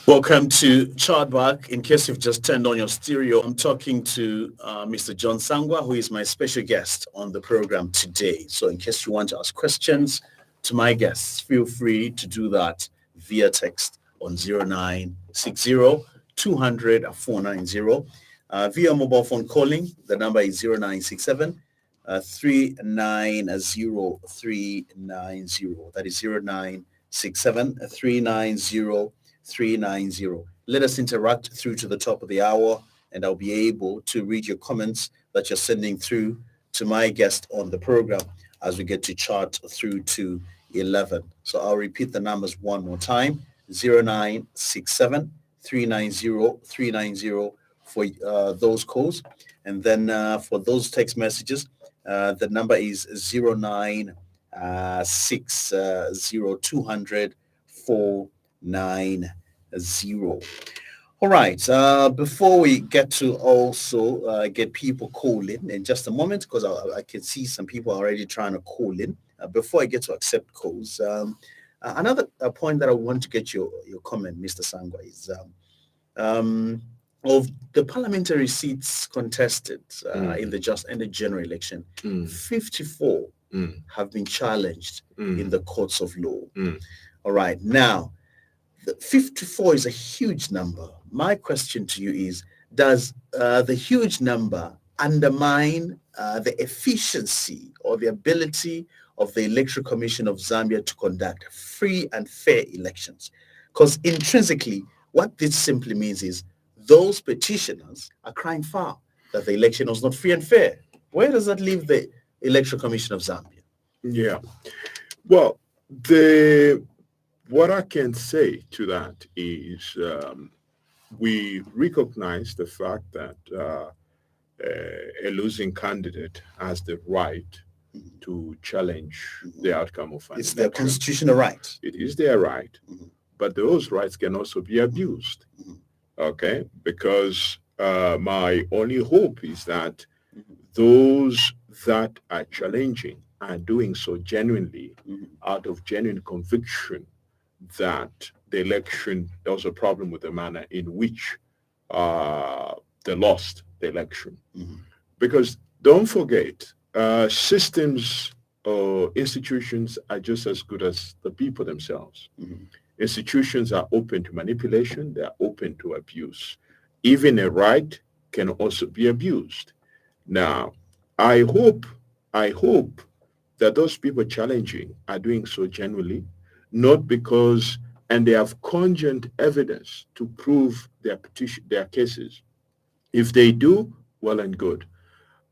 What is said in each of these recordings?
Welcome to Chatback. In case you've just turned on your stereo, I'm talking to Mr. John Sangwa, who is my special guest on the program today. So in case you want to ask questions to my guests, feel free to do that via text on 0960-200-490. Via mobile phone calling, the number is 0967 390 390. That is 0967 390 390. Let us interact through to the top of the hour, and I'll be able to read your comments that you're sending through to my guest on the program as we get to chart through to 11. So I'll repeat the numbers one more time: 0967 390 390 for those calls. And then for those text messages, the number is 0960 200 490. All right. Before we get to also get people calling in just a moment, because I can see some people are already trying to call in. Before I get to accept calls, another point that I want to get your comment, Mr. Sangwa, is of the parliamentary seats contested in the general election, 54 have been challenged in the courts of law. All right. Now, 54 is a huge number. My question to you is, does the huge number undermine the efficiency or the ability of the Electoral Commission of Zambia to conduct free and fair elections? Because intrinsically, what this simply means is those petitioners are crying foul that the election was not free and fair. Where does that leave the Electoral Commission of Zambia? Yeah. Well, what I can say to that is we recognize the fact that a losing candidate has the right to challenge the outcome of an It's election. their constitutional right. It is their right, but those rights can also be abused. Okay, because my only hope is that those that are challenging are doing so genuinely, out of genuine conviction that the election, there was a problem with the manner in which they lost the election. Because don't forget, systems or institutions are just as good as the people themselves. Institutions are open to manipulation, they are open to abuse. Even a right can also be abused. Now, I hope that those people challenging are doing so genuinely, not because, and they have cogent evidence to prove their cases. If they do, well and good.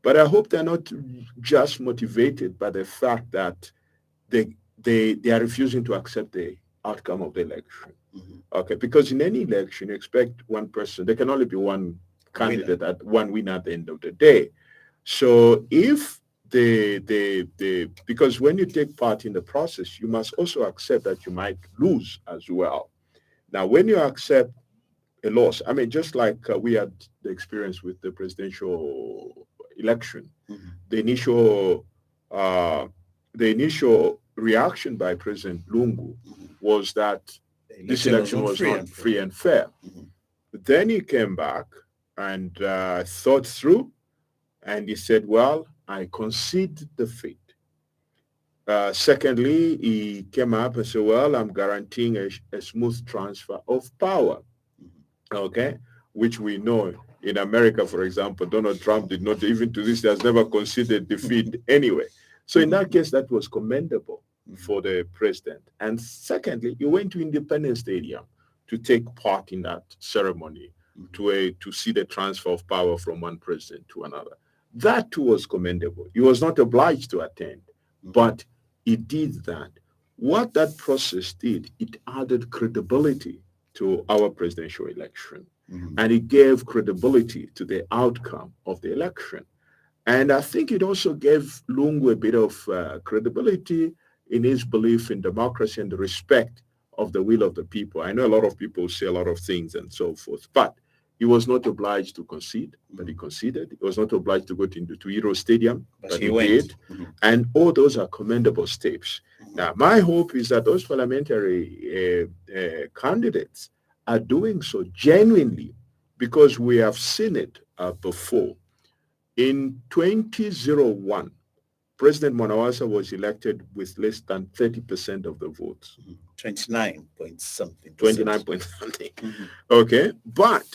But I hope they're not just motivated by the fact that they are refusing to accept the outcome of the election. Okay, because in any election, you expect one person, there can only be one candidate, one winner at the end of the day. So if because when you take part in the process, you must also accept that you might lose as well. Now, when you accept a loss, I mean, just like we had the experience with the presidential election, the initial reaction by President Lungu was that this election was not free and fair. Then he came back and thought through, and he said, well, I concede defeat. Secondly, he came up and said, well, I'm guaranteeing a smooth transfer of power. Okay, which we know in America, for example, Donald Trump did not, even to this day, has never conceded defeat anyway. So in that case, that was commendable for the president. And secondly, he went to Independence Stadium to take part in that ceremony, to see the transfer of power from one president to another. That too was commendable. He was not obliged to attend, but he did that. What that process did, it added credibility to our presidential election, and it gave credibility to the outcome of the election. And I think it also gave Lungu a bit of credibility in his belief in democracy and the respect of the will of the people. I know a lot of people say a lot of things and so forth, but he was not obliged to concede, but he conceded. He was not obliged to go to Euro Stadium, but he did. And all those are commendable steps. Now, my hope is that those parliamentary candidates are doing so genuinely because we have seen it before. In 2001, President Mwanawasa was elected with less than 30% of the votes. 29 point something. 29 point something. Okay. But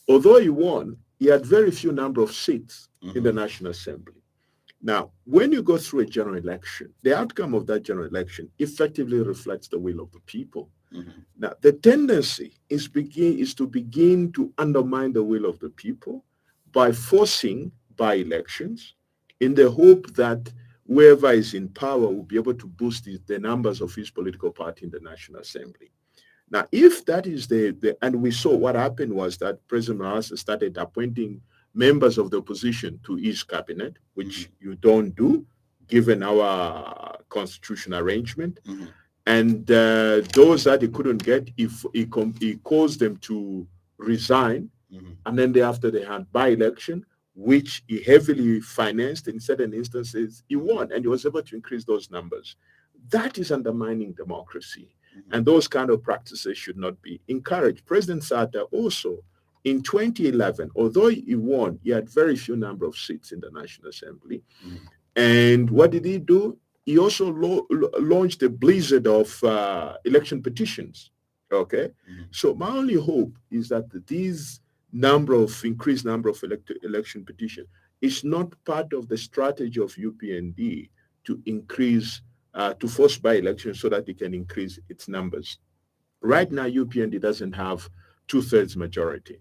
although he won, he had very few number of seats in the National Assembly. Now, when you go through a general election, the outcome of that general election effectively reflects the will of the people. Now, the tendency is to begin to undermine the will of the people by forcing by-elections in the hope that whoever is in power will be able to boost the numbers of his political party in the National Assembly. Now, if that is and we saw what happened was that President Mwanawasa started appointing members of the opposition to his cabinet, which you don't do given our constitutional arrangement. And those that he couldn't get, he caused them to resign. And then thereafter they had by-election, which he heavily financed. In certain instances, he won, and he was able to increase those numbers. That is undermining democracy. And those kind of practices should not be encouraged. President Sata also, in 2011, although he won, he had very few number of seats in the National Assembly. And what did he do? He also launched a blizzard of election petitions. Okay, so my only hope is that these increased number of election petitions is not part of the strategy of UPND to increase, to force by elections so that it can increase its numbers. Right now, UPND doesn't have 2/3 majority.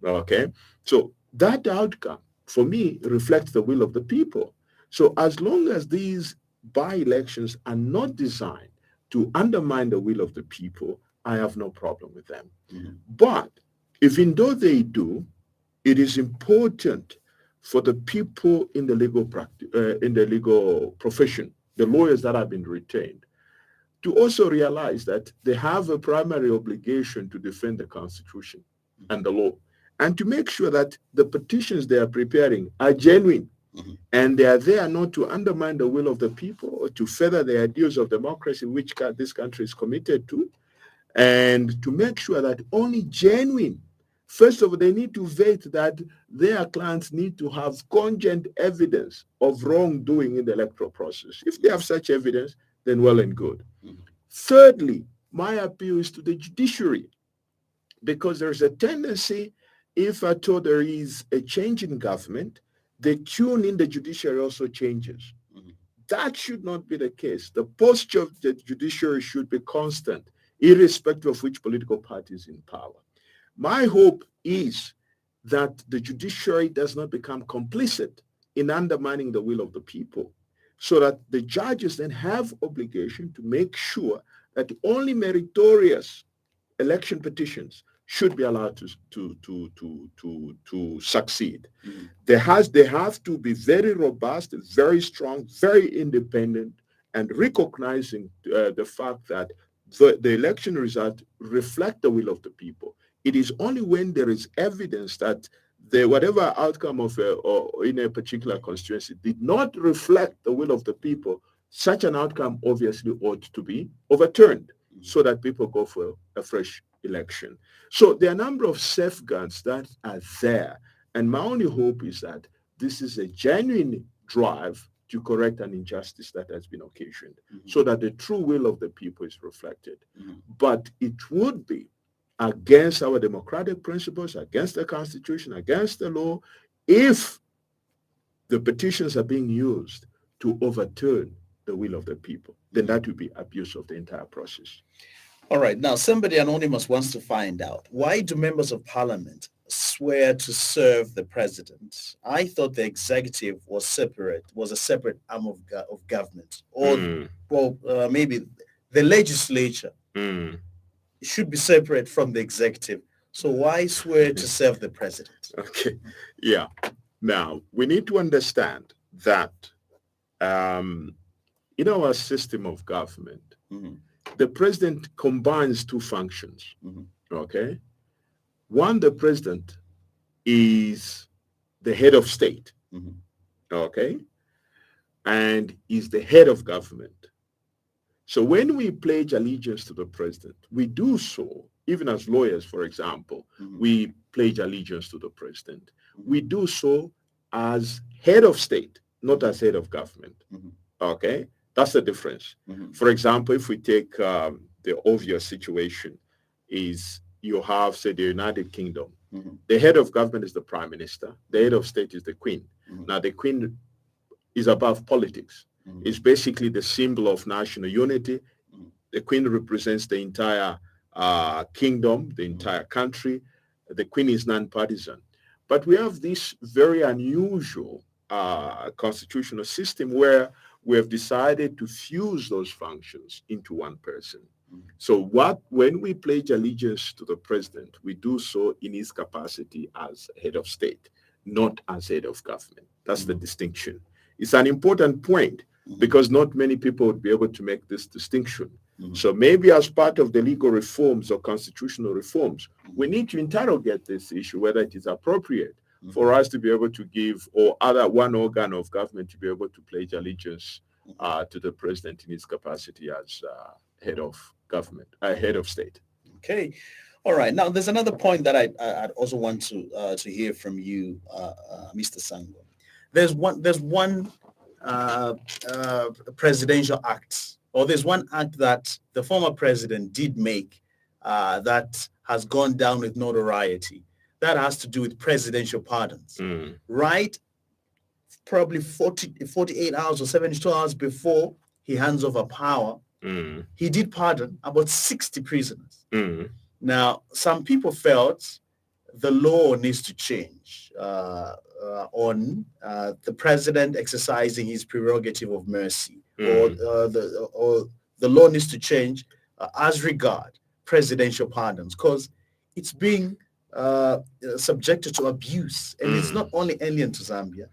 Okay, so that outcome for me reflects the will of the people. So as long as these by-elections are not designed to undermine the will of the people, I have no problem with them. But even though they do, it is important for the people in the legal profession, the lawyers that have been retained, to also realize that they have a primary obligation to defend the Constitution and the law, and to make sure that the petitions they are preparing are genuine. And they are there not to undermine the will of the people or to further the ideals of democracy, which this country is committed to, and to make sure that only genuine. First of all, they need to vet that their clients need to have cogent evidence of wrongdoing in the electoral process. If they have such evidence, then well and good. Thirdly, my appeal is to the judiciary, because there's a tendency, if at all there is a change in government, the tune in the judiciary also changes. That should not be the case. The posture of the judiciary should be constant, irrespective of which political party is in power. My hope is that the judiciary does not become complicit in undermining the will of the people, so that the judges then have obligation to make sure that only meritorious election petitions should be allowed to succeed. They have to be very robust, very strong, very independent, and recognizing the fact that the election results reflect the will of the people. It is only when there is evidence that whatever outcome of in a particular constituency did not reflect the will of the people, such an outcome obviously ought to be overturned so that people go for a fresh election. So there are a number of safeguards that are there. And my only hope is that this is a genuine drive to correct an injustice that has been occasioned, so that the true will of the people is reflected. But it would be against our democratic principles, against the Constitution, against the law, if the petitions are being used to overturn the will of the people. Then that would be abuse of the entire process. All right. Now, somebody anonymous wants to find out, why do members of parliament swear to serve the president? I thought the executive was a separate arm of government, or maybe the legislature should be separate from the executive. So why swear to serve the president? Okay. Yeah. Now, we need to understand that in our system of government, the president combines two functions. Okay. One, the president is the head of state. Okay. And is the head of government. So when we pledge allegiance to the president, we do so even as lawyers, for example, we pledge allegiance to the president. We do so as head of state, not as head of government. Okay, that's the difference. For example, if we take the obvious situation, is you have, say, the United Kingdom. The head of government is the prime minister. The head of state is the queen. Now, the queen is above politics. It's basically the symbol of national unity. The queen represents the entire kingdom, the entire country. The queen is non-partisan. But we have this very unusual constitutional system where we have decided to fuse those functions into one person. So when we pledge allegiance to the president, we do so in his capacity as head of state, not as head of government. That's the distinction. It's an important point because not many people would be able to make this distinction. So maybe as part of the legal reforms or constitutional reforms, we need to interrogate this issue, whether it is appropriate for us to be able to give, or other one organ of government to be able to pledge allegiance to the president in his capacity as head of government, head of state. Okay. All right. Now, there's another point that I'd also want to hear from you, Mr. Sangwa. There's one presidential act, or there's one act that the former president did make that has gone down with notoriety. That has to do with presidential pardons, right? Probably 48 hours or 72 hours before he hands over power, he did pardon about 60 prisoners. Now, some people felt the law needs to change on the president exercising his prerogative of mercy, or the law needs to change as regard presidential pardons, because it's being subjected to abuse, and it's not only alien to Zambia.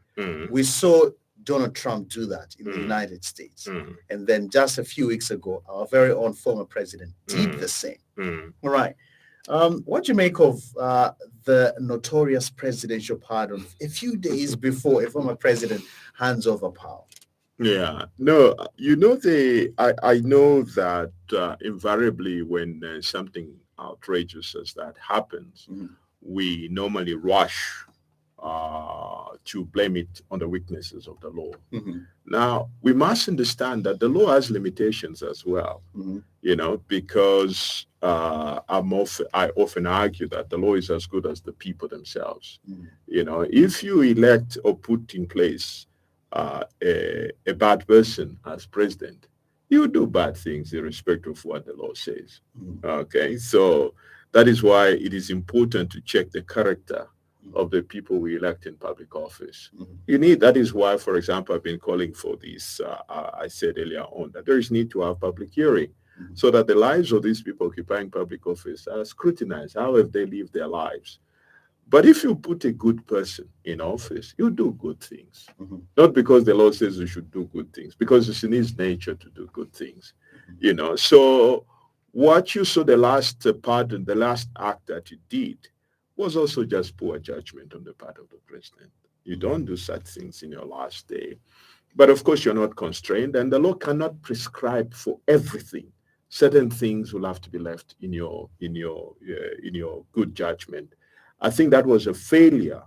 We saw Donald Trump do that in the United States, and then just a few weeks ago, our very own former president did the same. All right. What do you make of the notorious presidential pardon a few days before a former president hands over power? Yeah, no, I know that invariably when something outrageous as that happens, we normally rush to blame it on the weaknesses of the law. Now, we must understand that the law has limitations as well, because I often argue that the law is as good as the people themselves. If you elect or put in place a bad person as president, you do bad things irrespective of what the law says. Okay, so that is why it is important to check the character of the people we elect in public office. That is why, for example, I've been calling for this. I said earlier on that there is need to have public hearing so that the lives of these people occupying public office are scrutinized. How have they lived their lives? But if you put a good person in office, you do good things. Not because the law says you should do good things, because it's in his nature to do good things. So what you saw the last pardon, the last act that you did, was also just poor judgment on the part of the president. You don't do such things in your last day. But of course, you're not constrained, and the law cannot prescribe for everything. Certain things will have to be left in your good judgment. I think that was a failure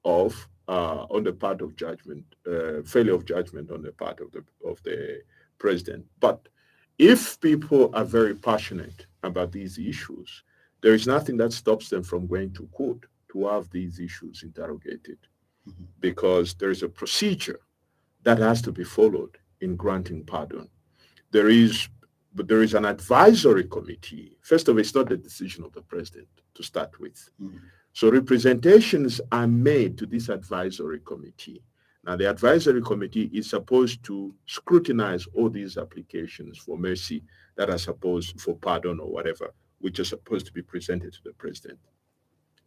of on the part of judgment, failure of judgment on the part of the president. But if people are very passionate about these issues, there is nothing that stops them from going to court to have these issues interrogated, because there is a procedure that has to be followed in granting pardon. There is an advisory committee. First of all, it's not the decision of the president to start with. So representations are made to this advisory committee. Now, the advisory committee is supposed to scrutinize all these applications for mercy that are supposed for pardon or whatever, which are supposed to be presented to the president.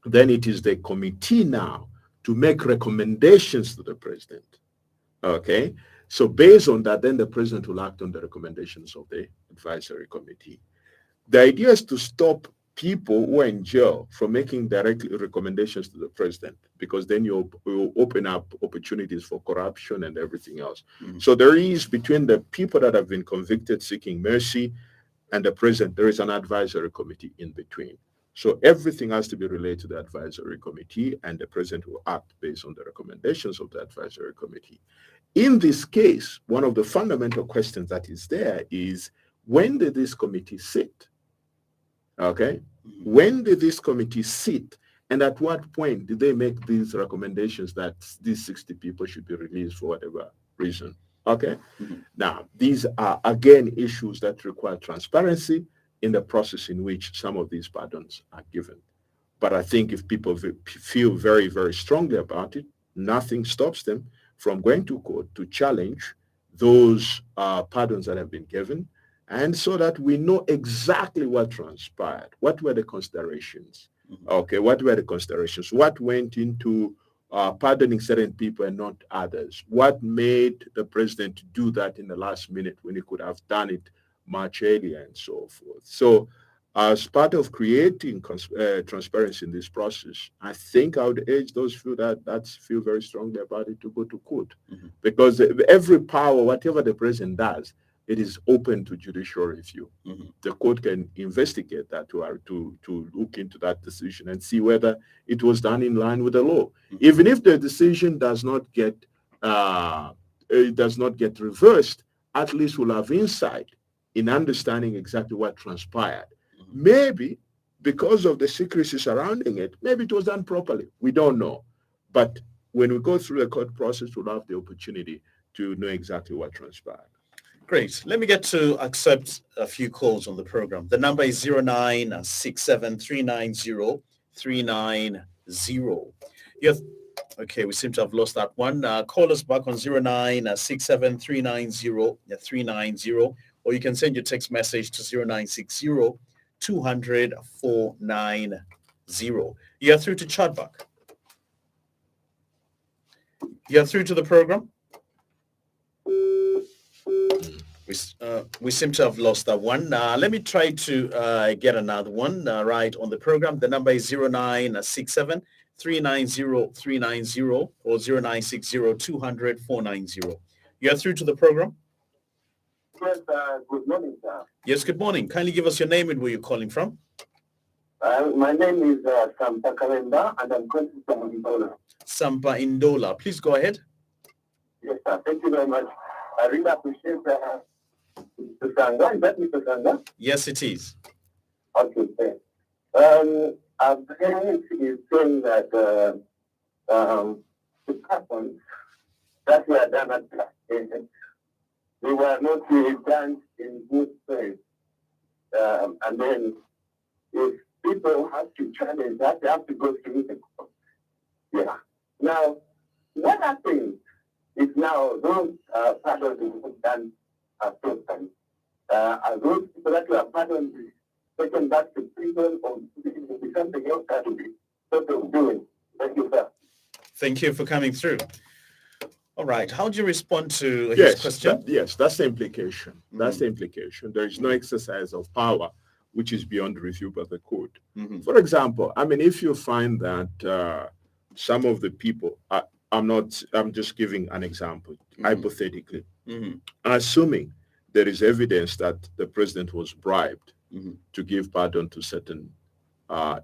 Then it is the committee now to make recommendations to the president. Okay? So based on that, then the president will act on the recommendations of the advisory committee. The idea is to stop people who are in jail from making direct recommendations to the president, because then you open up opportunities for corruption and everything else. So there is, between the people that have been convicted seeking mercy and the president, there is an advisory committee in between. So everything has to be related to the advisory committee, and the president will act based on the recommendations of the advisory committee. In this case, one of the fundamental questions that is there is, when did this committee sit? Okay? When did this committee sit? And at what point did they make these recommendations that these 60 people should be released for whatever reason? Okay? Now, these are, again, issues that require transparency in the process in which some of these pardons are given. But I think if people feel very, very strongly about it, nothing stops them from going to court to challenge those pardons that have been given, and so that we know exactly what transpired. What were the considerations? Okay, what were the considerations? What went into pardoning certain people and not others? What made the president do that in the last minute when he could have done it much earlier and so forth? So as part of creating transparency in this process, I think I would urge those feel very strongly about it to go to court, because every power, whatever the president does, it is open to judicial review. The court can investigate that to look into that decision and see whether it was done in line with the law. Even if the decision does not get reversed, at least we'll have insight in understanding exactly what transpired. Maybe because of the secrecy surrounding it, maybe it was done properly. We don't know. But when we go through the court process, we'll have the opportunity to know exactly what transpired. Great. Let me get to accept a few calls on the program. The number is 0967390390. Yes. Okay, we seem to have lost that one. Call us back on 0967390390, or you can send your text message to 0960-200-490. You're through to chatback. You're through to the program. We seem to have lost that one. Let me try to get another one right on the program. The number is 0967-390-390 or 0960-200-490. You're through to the program. Yes, good morning, sir. Yes, good morning. Kindly give us your name and where you're calling from. My name is Sampa Kalenda, and I'm calling from Indola. Sampa Indola. Please go ahead. Yes, sir. Thank you very much. I really appreciate Mr. Sangwa. Is that Mr. Sangwa? Yes, it is. Okay, thanks. I'm hearing you saying that the patterns that were done at the end, they were not done in good faith. And then if people have to challenge that, they have to go through the court. Yeah. Now, what happens if now those pardons are done totally? Are those people that were pardoned taken back to prison, or will be something else that will be sort of doing? Thank you, sir. Thank you for coming through. All right. How do you respond to his question? That's the implication. That's the implication. There is no exercise of power which is beyond review by the court. For example, I mean, if you find that some of the people, I'm just giving an example, hypothetically, assuming there is evidence that the president was bribed to give pardon to certain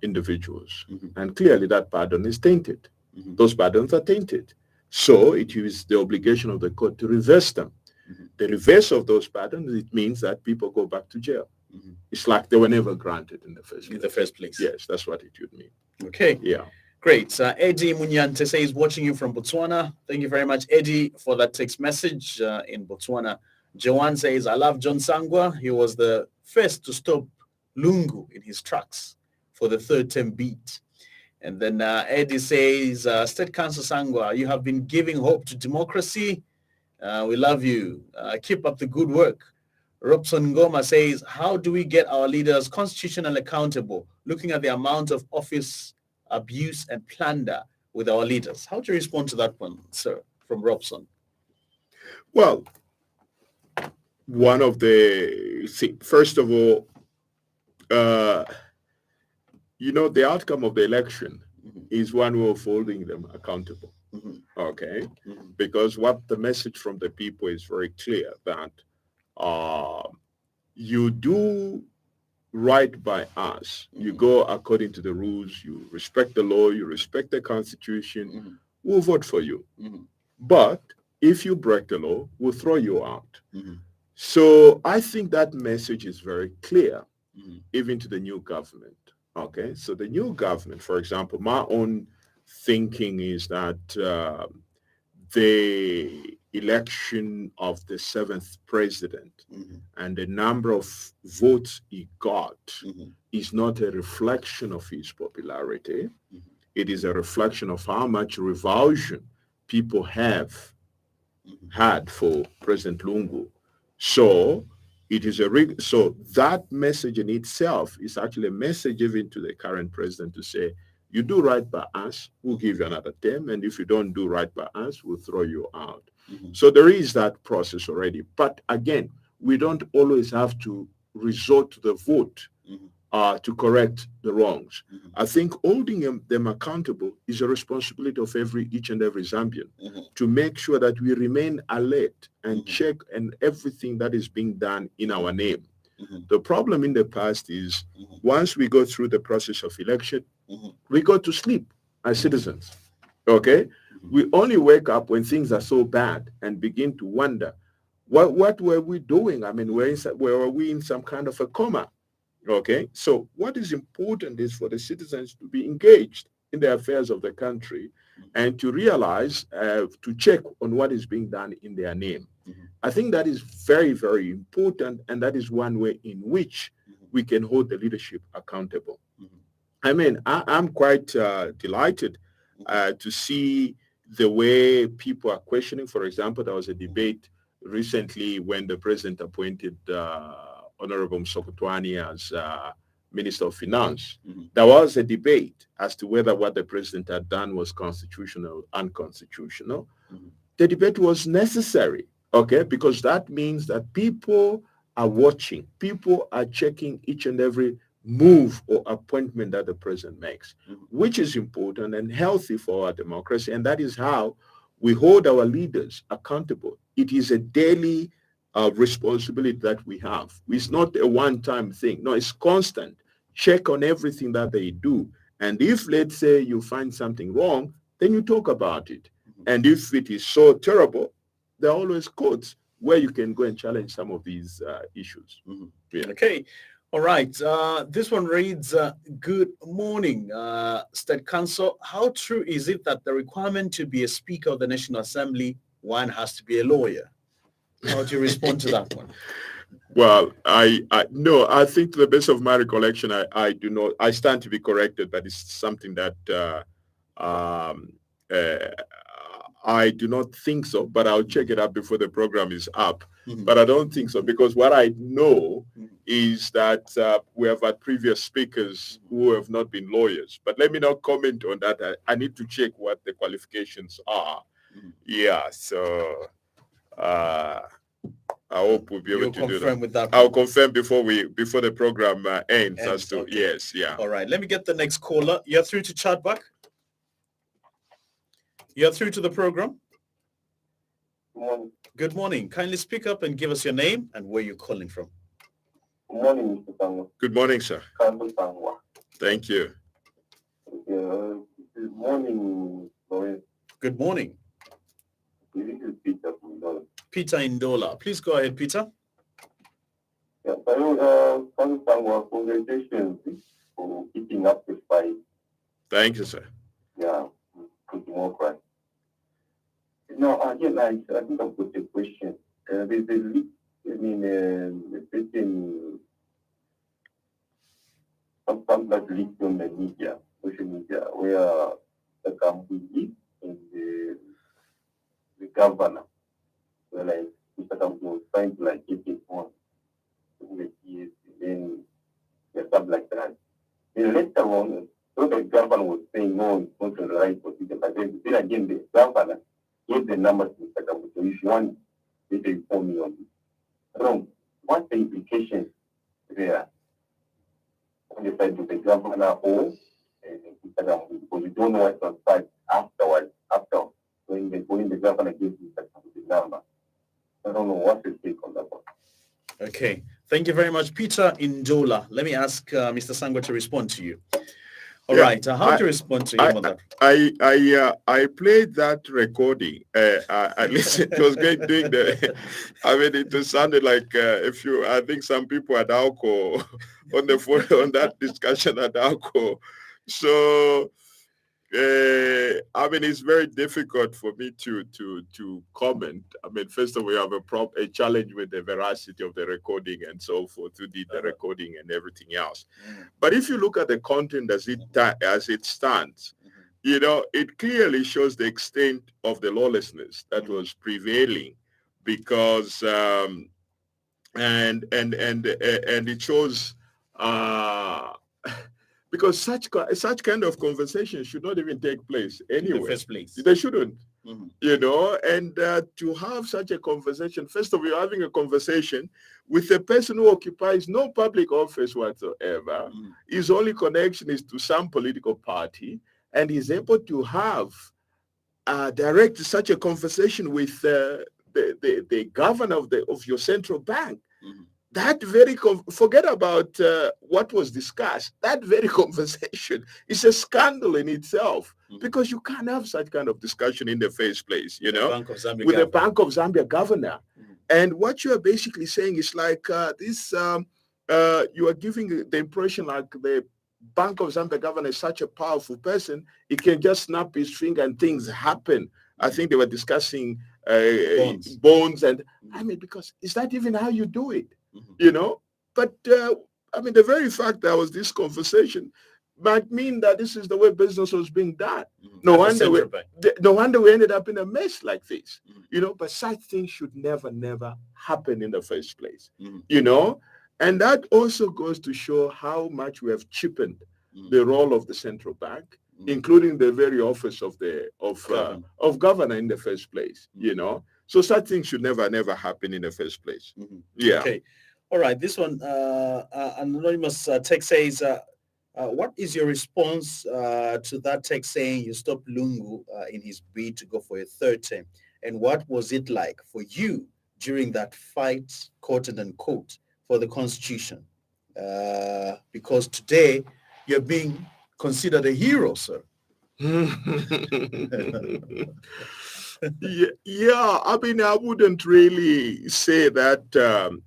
individuals, and clearly that pardon is tainted. Those pardons are tainted. So it is the obligation of the court to reverse them. The reverse of those pardons, it means that people go back to jail. It's like they were never granted in the first place. Yes, that's what it would mean. Okay. Yeah. Great. Eddie Munyante says, watching you from Botswana. Thank you very much, Eddie, for that text message in Botswana. Joanne says, I love John Sangwa. He was the first to stop Lungu in his tracks for the third term beat. And then Eddie says, State Council Sangwa, you have been giving hope to democracy. We love you. Keep up the good work. Robson Ngoma says, how do we get our leaders constitutionally accountable, looking at the amount of office abuse and plunder with our leaders? How do you respond to that one, sir, from Robson? Well, first of all, the outcome of the election is one way of holding them accountable. Okay? Because what the message from the people is very clear that you do right by us. You go according to the rules. You respect the law. You respect the Constitution. We'll vote for you. But if you break the law, we'll throw you out. So I think that message is very clear, even to the new government. Okay, so the new government, for example, my own thinking is that the election of the seventh president and the number of votes he got is not a reflection of his popularity. It is a reflection of how much revulsion people have had for President Lungu. So it is so that message in itself is actually a message even to the current president to say, you do right by us, we'll give you another term, and if you don't do right by us, we'll throw you out. So there is that process already. But again, we don't always have to resort to the vote to correct the wrongs. I think holding them accountable is a responsibility of each and every Zambian to make sure that we remain alert and check and everything that is being done in our name. The problem in the past is once we go through the process of election, we go to sleep as citizens. Okay? We only wake up when things are so bad and begin to wonder, what were we doing? I mean, were we in some kind of a coma? Okay, so what is important is for the citizens to be engaged in the affairs of the country and to realize, to check on what is being done in their name. I think that is very, very important, and that is one way in which we can hold the leadership accountable. I mean, I'm quite delighted to see the way people are questioning. For example, there was a debate recently when the president appointed Honorable Msokotwani as Minister of Finance. There was a debate as to whether what the president had done was constitutional or unconstitutional. The debate was necessary, okay, because that means that people are watching, people are checking each and every move or appointment that the president makes, which is important and healthy for our democracy, and that is how we hold our leaders accountable. It is a daily responsibility that we have. It's not a one-time thing. No, it's constant. Check on everything that they do. And if, let's say, you find something wrong, then you talk about it. And if it is so terrible, there are always courts where you can go and challenge some of these issues. Yeah. Okay. All right. This one reads, good morning, State Council. How true is it that the requirement to be a Speaker of the National Assembly, one has to be a lawyer? How do you respond to that one? Well, I think to the best of my recollection, I do not. I stand to be corrected, but it's something that I do not think so. But I'll check it out before the program is up. But I don't think so, because what I know is that we have had previous speakers who have not been lawyers. But let me not comment on that. I need to check what the qualifications are. Yeah, so I hope we'll be able to do that. With that. I'll confirm before the program ends as to okay. Yes, yeah. All right, let me get the next caller. You're through to chatback. You're through to the program. Good morning. Kindly speak up and give us your name and where you're calling from. Good morning, Mr. Sangwa. Good morning, sir. Sangwa. Thank you. Good morning, Lawrence. Good morning. This is Peter from Dola. Peter in Dola. Please go ahead, Peter. Yeah, Sangwa, congratulations for keeping up the fight. Thank you, sir. Yeah, good democracy. Now, again, I think I've got a question. There's a leak, something that leaked on the media, social media, where the company and the governor were like, Mr. Kambu was trying to like get it on the keys, and then stuff like that. Then later on, so the governor was saying, no, it's not the right position, but then again, the governor gave the numbers to Mr. Kambu. So if you want, they can inform me on this. So what's the implication there on the side of the governor or Mr. Kambu? Because you don't know what transpired afterwards, after when the governor gives Mr. Kambu the number. I don't know what to take on that one. Okay. Thank you very much, Peter Indola. Let me ask Mr. Sangwa to respond to you. All right. How do you respond to him on that? I played that recording. I listened. It was great doing the. I mean, it sounded like I think some people at Alco on the phone on that discussion at Alco. So I mean, it's very difficult for me to comment. I mean, first of all, we have a challenge with the veracity of the recording and so forth, who did the recording and everything else. But if you look at the content as it stands, you know, it clearly shows the extent of the lawlessness that was prevailing, because and it shows. Because such kind of conversation should not even take place anywhere. In the first place. They shouldn't, you know, and to have such a conversation, first of all, you're having a conversation with a person who occupies no public office whatsoever. His only connection is to some political party, and he's able to have direct such a conversation with the governor of your central bank. That very forget about what was discussed. That very conversation is a scandal in itself, because you can't have such kind of discussion in the first place, you know, with the Bank of Zambia governor. And what you are basically saying is like this, you are giving the impression like the Bank of Zambia governor is such a powerful person, he can just snap his finger and things happen. I think they were discussing bonds, and I mean, because is that even how you do it? You know, but I mean, the very fact there was this conversation might mean that this is the way business was being done. No wonder we ended up in a mess like this. You know, but such things should never happen in the first place. You know, and that also goes to show how much we have cheapened the role of the central bank, including the very office of governor in the first place. You know, so such things should never happen in the first place. Yeah. Okay. All right. This one, anonymous text says, what is your response to that text saying you stopped Lungu in his bid to go for a third term? And what was it like for you during that fight, quote and unquote, for the Constitution? Because today you're being considered a hero, sir. Yeah, I mean, I wouldn't really say that.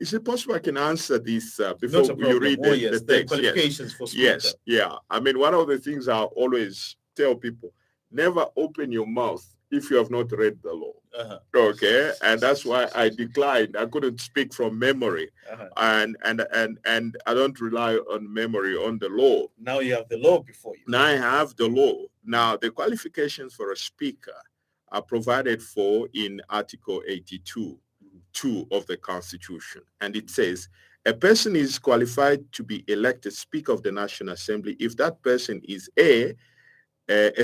Is it possible I can answer this before you read the text? Qualifications for speaker. Yes, yeah. I mean, one of the things I always tell people, never open your mouth if you have not read the law. Okay, and that's why I declined. I couldn't speak from memory, and I don't rely on memory on the law. Now you have the law before you. Now I have the law. Now the qualifications for a speaker are provided for in Article 82. 2 of the Constitution, and it says a person is qualified to be elected Speaker of the National Assembly if that person is a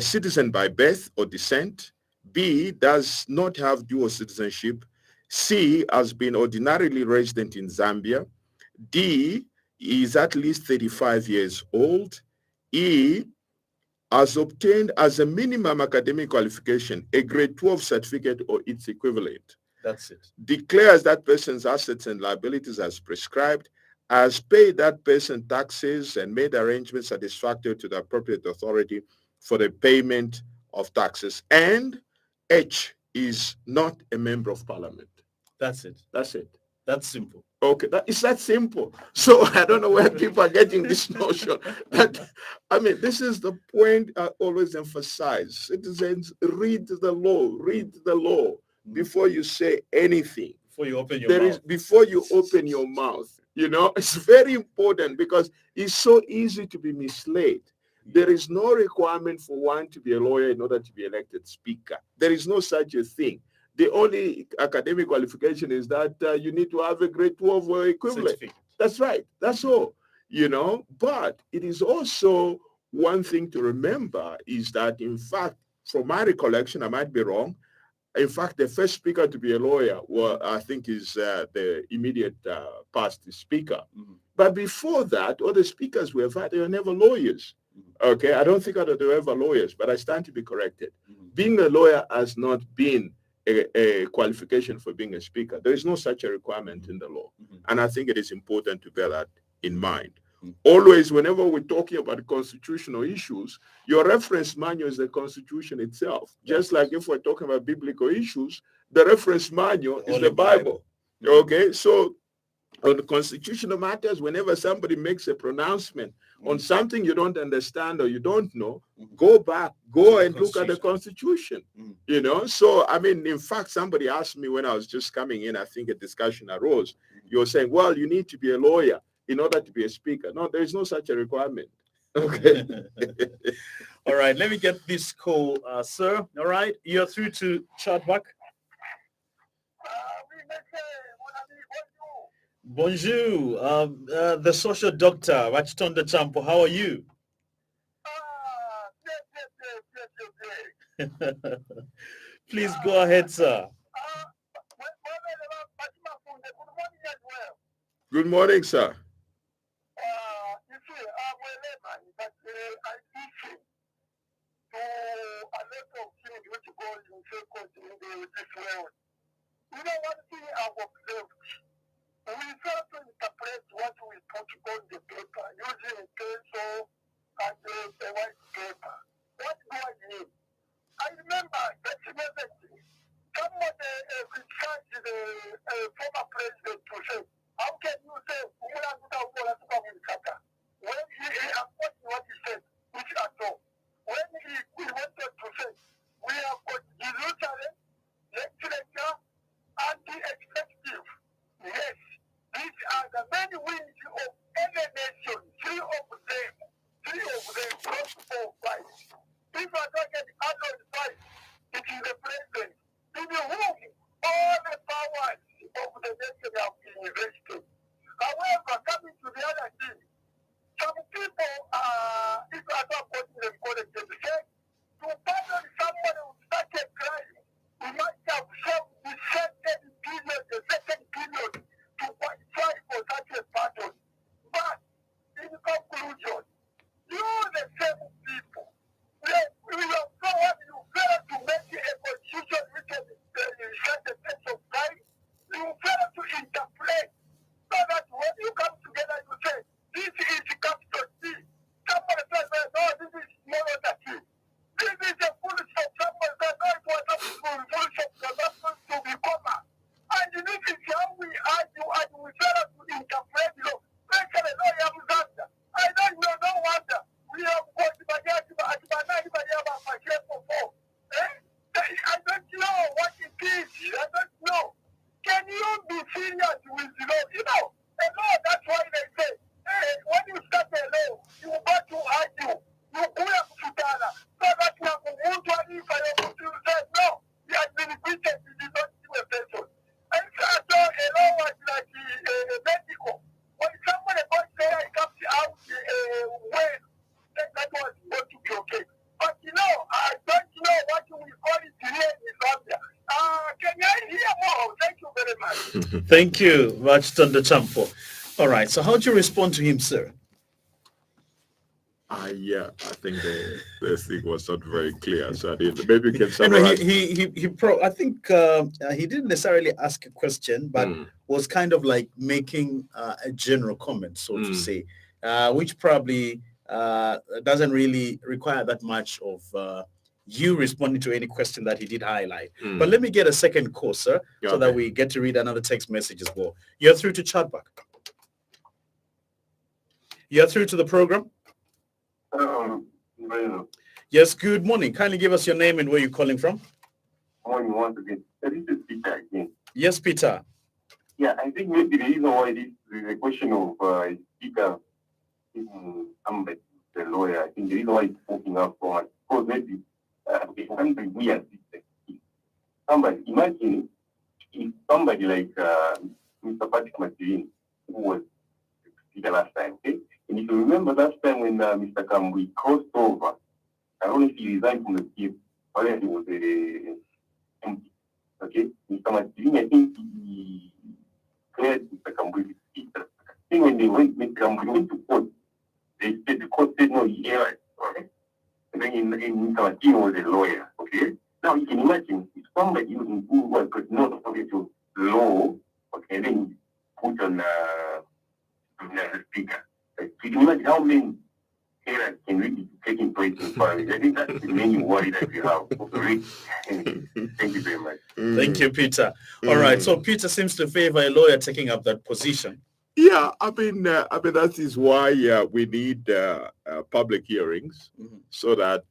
citizen by birth or descent, B, does not have dual citizenship, C, has been ordinarily resident in Zambia, D, is at least 35 years old, E, has obtained as a minimum academic qualification a grade 12 certificate or its equivalent. That's it. Declares that person's assets and liabilities as prescribed, has paid that person taxes and made arrangements satisfactory to the appropriate authority for the payment of taxes. And H, is not a member of parliament. That's it. That's it. That's simple. Okay, it's that simple. So I don't know where people are getting this notion. But I mean, this is the point I always emphasize. Citizens, read the law. Read the law before you say anything. Before you open your mouth. Before you open your mouth. You know, it's very important because it's so easy to be misled. There is no requirement for one to be a lawyer in order to be elected speaker. There is no such a thing. The only academic qualification is that you need to have a grade 12 equivalent. That's right. That's all. You know, but it is also one thing to remember is that, in fact, from my recollection, I might be wrong, in fact, the first speaker to be a lawyer, I think, is the immediate past speaker. But before that, all the speakers we have had, they were never lawyers. Okay, I don't think they were ever lawyers, but I stand to be corrected. Being a lawyer has not been a qualification for being a speaker. There is no such a requirement in the law. And I think it is important to bear that in mind. Always, whenever we're talking about constitutional issues, your reference manual is the Constitution itself. Just like if we're talking about biblical issues, the reference manual is the Bible. Okay, so on the constitutional matters, whenever somebody makes a pronouncement on something you don't understand or you don't know, go back, go and look at the Constitution. You know, so I mean, in fact, somebody asked me when I was just coming in, I think a discussion arose. You were saying, well, you need to be a lawyer in order to be a speaker. No, there is no such a requirement. Okay. All right, let me get this call, sir. All right, you're through to chatback. Bonjour, the social doctor, Untitled Chapter. How are you? Please go ahead, sir. Good morning, sir. You see, I'm a layman, but I listen to a lot of things which goes in circles in this world. You know, one thing I've observed, we try to interpret what we put on the paper using a pencil and a white paper. What do I mean? I remember that somebody criticized the former president to say, how can you say, when he what he said, which at all? When he wanted to say, we have got Jerusalem, legislature, and the executive. Yes, these are the many wings of any nation, three of them, not 4, 5. If I don't get other advice, it is the president, in whom all the powers of the nation have been invested. However, coming to the other thing, some people, if I don't put them correctly, say, to pardon somebody who started crime, we must have served the second period to qualify for such a pardon. But, in conclusion, you the same people, we have found you fail to make a constitution which is set a sense of crime. You fail to interpret so that when you come together, you say, this is capital C. Somebody says, no, this is smaller C. This is a full stop. Somebody says, no, it was not full stop. It was not supposed to be comma. And this is how we argue and we fail to interpret law. Especially law you have Uganda. I don't know, no wonder. We have got I don't know what it is. I don't know. Can you be serious with the law? You know, a law, that's why they say, hey, when you start a law, you got to argue. You go up to Ghana. So that you have to say, no, he has been repeated, he did not do a person. And so a law was like a medical. When somebody got there, it comes out when that was going to be okay. But you know, I don't know what we call it here in Zambia. Can I hear more? Thank you very much. Thank you, Untitled Chapter. All right, so how do you respond to him, sir? I think the thing was not very clear, so maybe you can summarize. I think he didn't necessarily ask a question, but was kind of like making a general comment, so to say, which probably doesn't really require that much of you responding to any question that he did highlight. But let me get a second call, sir, so that we get to read another text message as well. You're through to chatback. You're through to the program. Yes, good morning. Kindly give us your name and where you're calling from. Morning once again. This is Peter again. Yes, Peter. Yeah, I think maybe the reason why this is a question of speaker, somebody, the lawyer, I think the reason why it's poking up so much, because maybe we as somebody, imagine if somebody like Mr. Patrick Matirin, who was the speaker last time, okay? And if you remember last time when Mr. Kambui crossed over, I don't know if he resigned from the team, or he was empty. Okay? Mr. Matirin, I think he cleared Mr. Kambui. I think when Mr. Kambui went to court, they said the court said no, he erred. Okay? And then Mr. Matirin was a lawyer. Okay? Now you can imagine if somebody who could not according to law, okay, then put on the speaker. Can you imagine how many errors can really be taking place in families? I think that's the main worry that we have. Thank you very much. Thank you, Peter. All right. So Peter seems to favor a lawyer taking up that position. Yeah, I mean that is why we need public hearings so that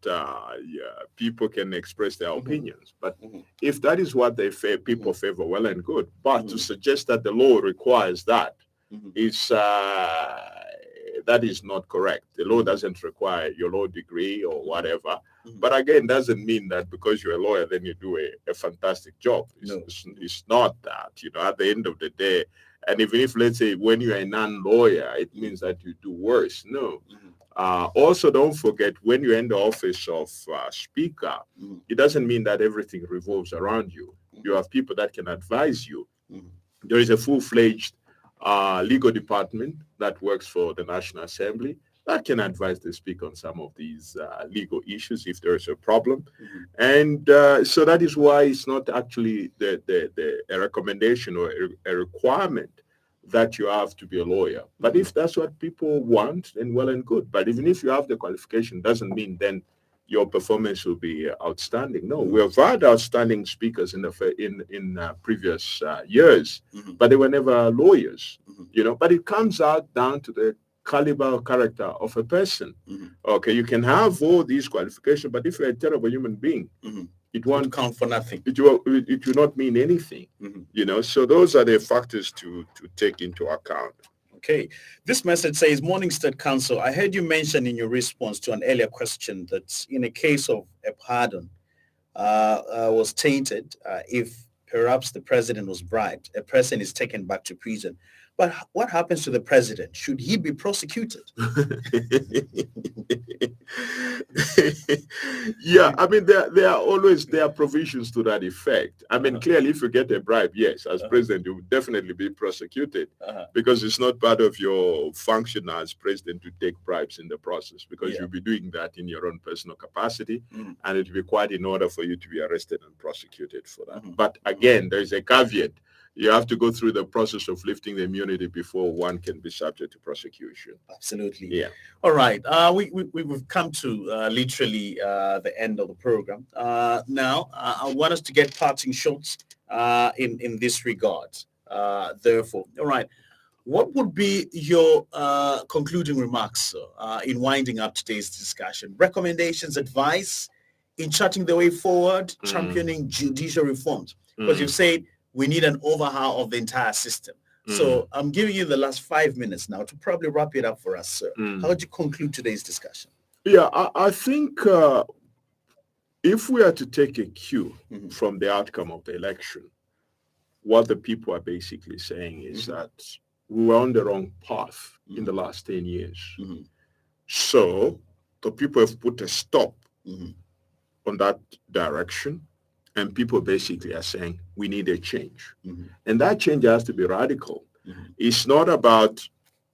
people can express their opinions. But if that is what people favor, well and good. But to suggest that the law requires that is that is not correct. The law doesn't require your law degree or whatever. But again, doesn't mean that because you're a lawyer, then you do a fantastic job. It's not that. At the end of the day. And even if, let's say, when you're a non-lawyer, it means that you do worse. No. Also, don't forget, when you're in the office of speaker, it doesn't mean that everything revolves around you. You have people that can advise you. There is a full-fledged legal department that works for the National Assembly that can advise the speaker on some of these legal issues if there is a problem. And so that is why it's not actually a recommendation or a requirement that you have to be a lawyer. But if that's what people want, then well and good. But even if you have the qualification, doesn't mean then your performance will be outstanding. No, we have had outstanding speakers in previous years, but they were never lawyers. But it comes out down to the caliber or character of a person. Okay, you can have all these qualifications, but if you're a terrible human being, it won't count for nothing. It will not mean anything. So those are the factors to take into account. Okay. This message says, Morning State Council, I heard you mention in your response to an earlier question that in a case of a pardon was tainted, if perhaps the president was bribed, a person is taken back to prison. But what happens to the president? Should he be prosecuted? Yeah, I mean, there are provisions to that effect. I mean, clearly, if you get a bribe, yes, as president, you will definitely be prosecuted because it's not part of your function as president to take bribes in the process because you'll be doing that in your own personal capacity and it will be required in order for you to be arrested and prosecuted for that. But again, there is a caveat. You have to go through the process of lifting the immunity before one can be subject to prosecution. Absolutely. Yeah. All right. We've come to literally the end of the program. Now, I want us to get parting shots in this regard. Therefore, all right. What would be your concluding remarks in winding up today's discussion? Recommendations, advice in charting the way forward, championing judicial reforms? Because you've said we need an overhaul of the entire system. So I'm giving you the last 5 minutes now to probably wrap it up for us, sir. How would you conclude today's discussion? Yeah, I think if we are to take a cue from the outcome of the election, what the people are basically saying is that we were on the wrong path in the last 10 years. So the people have put a stop on that direction. And people basically are saying we need a change. And that change has to be radical. It's not about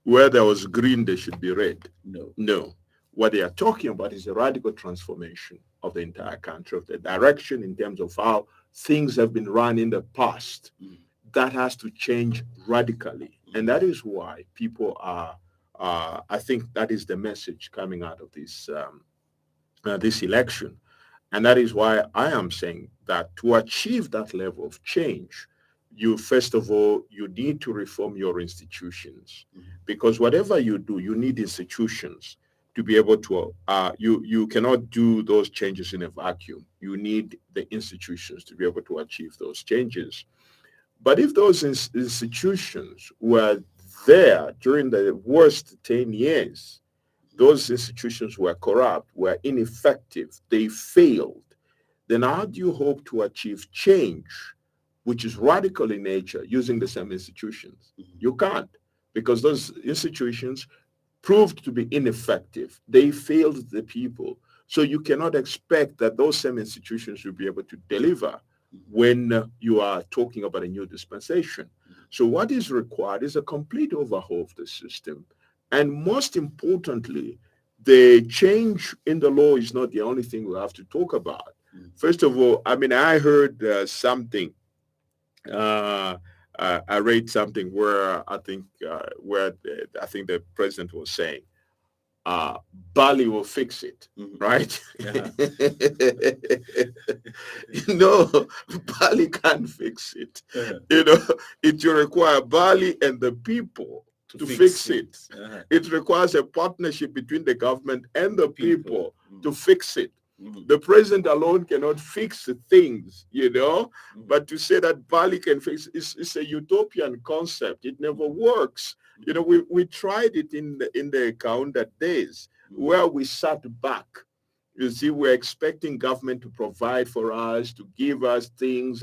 where there was green, there should be red. No. What they are talking about is a radical transformation of the entire country, of the direction in terms of how things have been run in the past. That has to change radically. And that is why people are, I think that is the message coming out of this election. And that is why I am saying that to achieve that level of change, you, first of all, you need to reform your institutions. Because whatever you do, you need institutions to be able to, you cannot do those changes in a vacuum. You need the institutions to be able to achieve those changes. But if those institutions were there during the worst 10 years, those institutions were corrupt, were ineffective, they failed, then how do you hope to achieve change, which is radical in nature, using the same institutions? You can't, because those institutions proved to be ineffective. They failed the people. So you cannot expect that those same institutions will be able to deliver when you are talking about a new dispensation. So what is required is a complete overhaul of the system. And most importantly, the change in the law is not the only thing we have to talk about. First of all, I mean, I heard something. I read something where I think the president was saying, Bali will fix it, right? No, Bali can't fix it. It will require Bali and the people to fix it. It requires a partnership between the government and the people to fix it. The president alone cannot fix things, but to say that Bali can fix it's a utopian concept. It never works. We tried it in the Kaunda days where we sat back. You see, we're expecting government to provide for us, to give us things,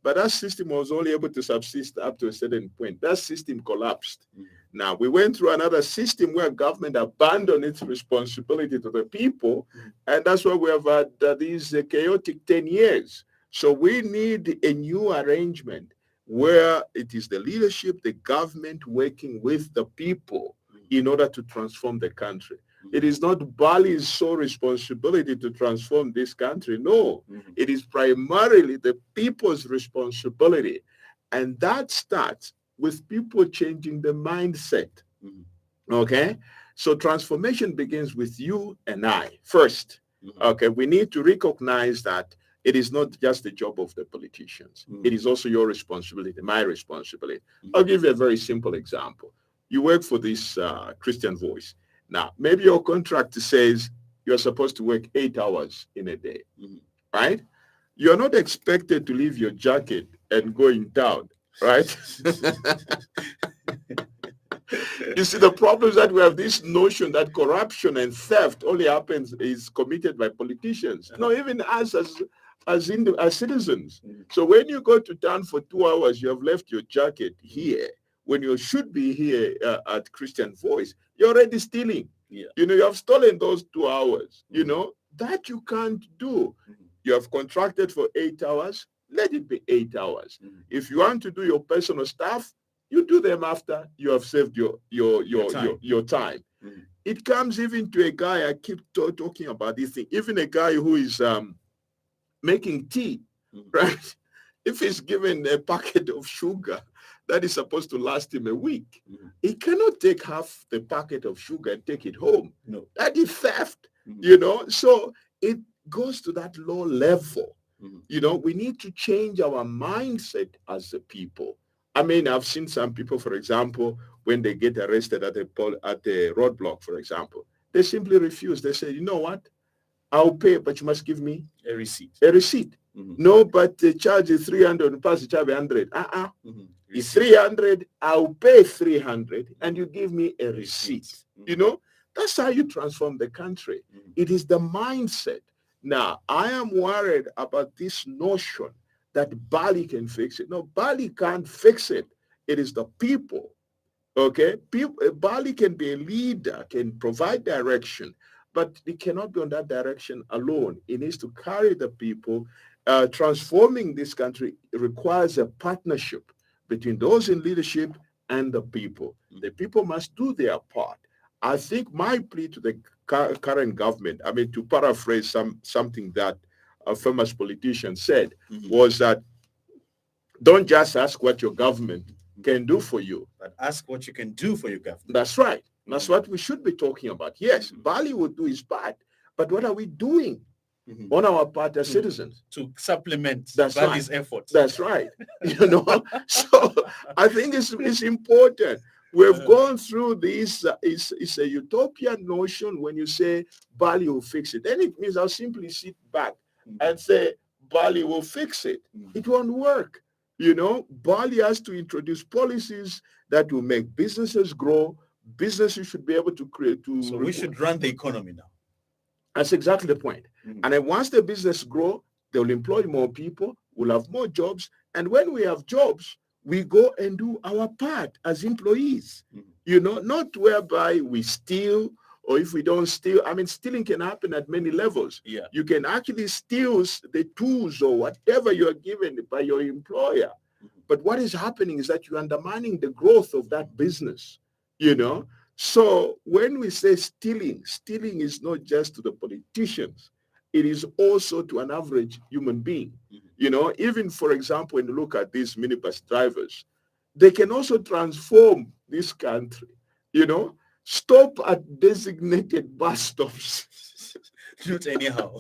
but that system was only able to subsist up to a certain point. That system collapsed. Now, we went through another system where government abandoned its responsibility to the people, and that's why we have had these chaotic 10 years. So we need a new arrangement where it is the leadership, the government working with the people in order to transform the country. It is not Bali's sole responsibility to transform this country. No, it is primarily the people's responsibility. And that starts with people changing the mindset. Okay? So transformation begins with you and I first. Okay, we need to recognize that it is not just the job of the politicians. It is also your responsibility, my responsibility. I'll give you a very simple example. You work for this Christian Voice. Now, maybe your contract says you're supposed to work 8 hours in a day, right? You're not expected to leave your jacket and go in town, right? You see, the problem is that we have this notion that corruption and theft only is committed by politicians. No, even us as citizens. So when you go to town for 2 hours, you have left your jacket here when you should be here at Christian Voice. You're already stealing. You have stolen those 2 hours. That you can't do. You have contracted for 8 hours. Let it be 8 hours. If you want to do your personal stuff, you do them after you have saved your time. It comes even to a guy, I keep talking about this thing, even a guy who is making tea, right? If he's given a packet of sugar that is supposed to last him a week, he cannot take half the packet of sugar and take it home. No. That is theft, So it goes to that low level. We need to change our mindset as a people. I mean, I've seen some people, for example, when they get arrested at a roadblock, for example, they simply refuse. They say, you know what? I'll pay, but you must give me a receipt. A receipt. No, but the charge is 300, pass the charge 100. It's 300, I'll pay 300, and you give me a receipt. That's how you transform the country. It is the mindset. Now, I am worried about this notion that Bali can fix it. No, Bali can't fix it. It is the people. Okay? Bali can be a leader, can provide direction, but it cannot be on that direction alone. It needs to carry the people. Transforming this country requires a partnership between those in leadership and the people. The people must do their part. I think my plea to the current government, I mean, to paraphrase something that a famous politician said, was that don't just ask what your government can do for you, but ask what you can do for your government. That's right. That's what we should be talking about. Yes, Bali will do his part, but what are we doing on our part as citizens to supplement Bali's efforts? That's right. So I think it's important. We've gone through this. It's a utopian notion when you say Bali will fix it. Then it means I'll simply sit back and say Bali will fix it. It won't work. Bali has to introduce policies that will make businesses grow. Businesses should be able to create. So we should run the economy now. That's exactly the point. And then once the business grow, they will employ more people. We'll have more jobs. And when we have jobs, we go and do our part as employees, not whereby we steal, or if we don't steal. I mean, stealing can happen at many levels. Yeah. You can actually steal the tools or whatever you are given by your employer. But what is happening is that you're undermining the growth of that business, So when we say stealing is not just to the politicians. it is also to an average human being. You know, even for example, when you look at these minibus drivers, they can also transform this country, you know, stop at designated bus stops. Not anyhow.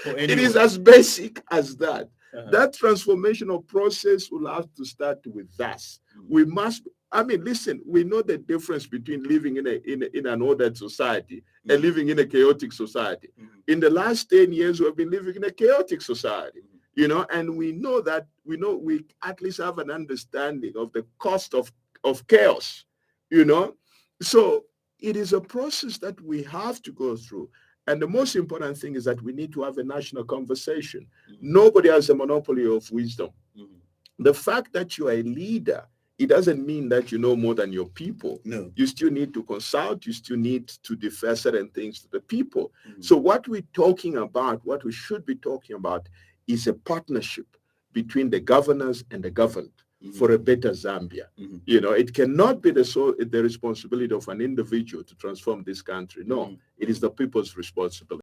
It is as basic as that. That transformational process will have to start with us. We must, I mean, listen, we know the difference between living in an ordered society and living in a chaotic society. In the last 10 years, we've been living in a chaotic society, you know, and we know that, we at least have an understanding of the cost of chaos, you know. So it is a process that we have to go through. And the most important thing is that we need to have a national conversation. Nobody has a monopoly of wisdom. The fact that you are a leader, it doesn't mean that you know more than your people. No. You still need to consult. You still need to defer certain things to the people. So what we're talking about, what we should be talking about, is a partnership between the governors and the governed for a better Zambia. You know, it cannot be the responsibility of an individual to transform this country. No, it is the people's responsibility.